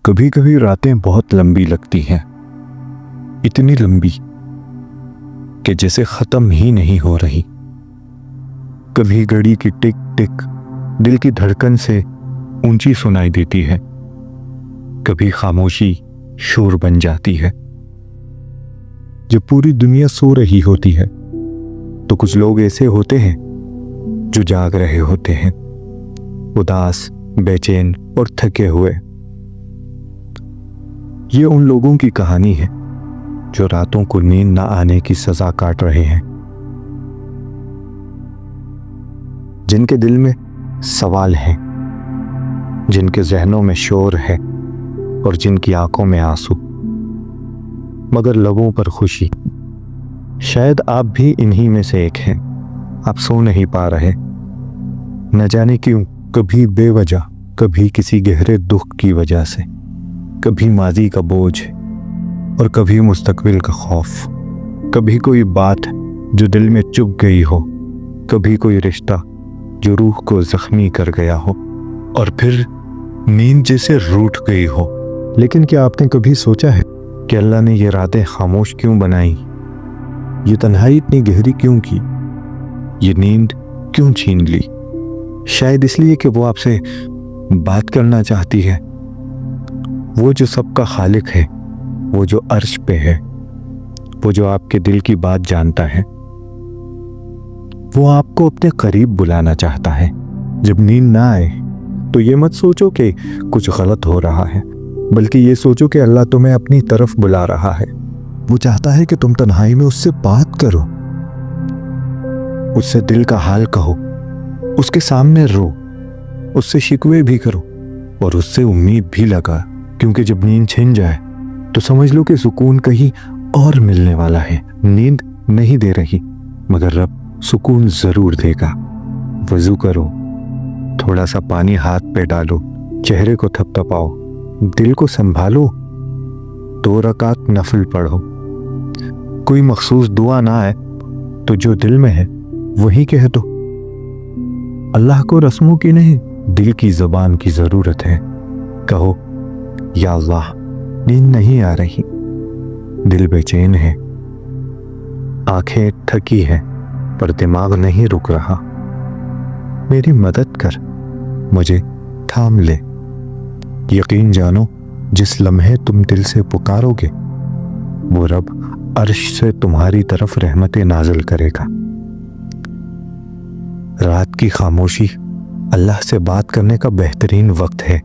کبھی کبھی راتیں بہت لمبی لگتی ہیں، اتنی لمبی کہ جیسے ختم ہی نہیں ہو رہی۔ کبھی گھڑی کی ٹک ٹک دل کی دھڑکن سے اونچی سنائی دیتی ہے، کبھی خاموشی شور بن جاتی ہے۔ جب پوری دنیا سو رہی ہوتی ہے تو کچھ لوگ ایسے ہوتے ہیں جو جاگ رہے ہوتے ہیں، اداس، بے چین اور تھکے ہوئے۔ یہ ان لوگوں کی کہانی ہے جو راتوں کو نیند نہ آنے کی سزا کاٹ رہے ہیں، جن کے دل میں سوال ہیں، جن کے ذہنوں میں شور ہے اور جن کی آنکھوں میں آنسو مگر لبوں پر خوشی۔ شاید آپ بھی انہی میں سے ایک ہیں۔ آپ سو نہیں پا رہے، نہ جانے کیوں، کبھی بے وجہ، کبھی کسی گہرے دکھ کی وجہ سے، کبھی ماضی کا بوجھ اور کبھی مستقبل کا خوف، کبھی کوئی بات جو دل میں چبھ گئی ہو، کبھی کوئی رشتہ جو روح کو زخمی کر گیا ہو، اور پھر نیند جیسے روٹھ گئی ہو۔ لیکن کیا آپ نے کبھی سوچا ہے کہ اللہ نے یہ راتیں خاموش کیوں بنائیں؟ یہ تنہائی اتنی گہری کیوں کی؟ یہ نیند کیوں چھین لی؟ شاید اس لیے کہ وہ آپ سے بات کرنا چاہتی ہے، وہ جو سب کا خالق ہے، وہ جو عرش پہ ہے، وہ جو آپ کے دل کی بات جانتا ہے، وہ آپ کو اپنے قریب بلانا چاہتا ہے۔ جب نیند نہ آئے تو یہ مت سوچو کہ کچھ غلط ہو رہا ہے، بلکہ یہ سوچو کہ اللہ تمہیں اپنی طرف بلا رہا ہے۔ وہ چاہتا ہے کہ تم تنہائی میں اس سے بات کرو، اس سے دل کا حال کہو، اس کے سامنے رو، اس سے شکوے بھی کرو اور اس سے امید بھی لگا، کیونکہ جب نیند چھن جائے تو سمجھ لو کہ سکون کہیں اور ملنے والا ہے۔ نیند نہیں دے رہی مگر رب سکون ضرور دے گا۔ وضو کرو، تھوڑا سا پانی ہاتھ پہ ڈالو، چہرے کو تھپ تھپاؤ، دل کو سنبھالو، 2 رکعت نفل پڑھو۔ کوئی مخصوص دعا نہ آئے تو جو دل میں ہے وہی کہہ دو۔ اللہ کو رسموں کی نہیں، دل کی زبان کی ضرورت ہے۔ کہو، یا اللہ، نیند نہیں آ رہی، دل بے چین ہے، آنکھیں تھکی ہیں پر دماغ نہیں رک رہا، میری مدد کر، مجھے تھام لے۔ یقین جانو، جس لمحے تم دل سے پکارو گے وہ رب عرش سے تمہاری طرف رحمتیں نازل کرے گا۔ رات کی خاموشی اللہ سے بات کرنے کا بہترین وقت ہے۔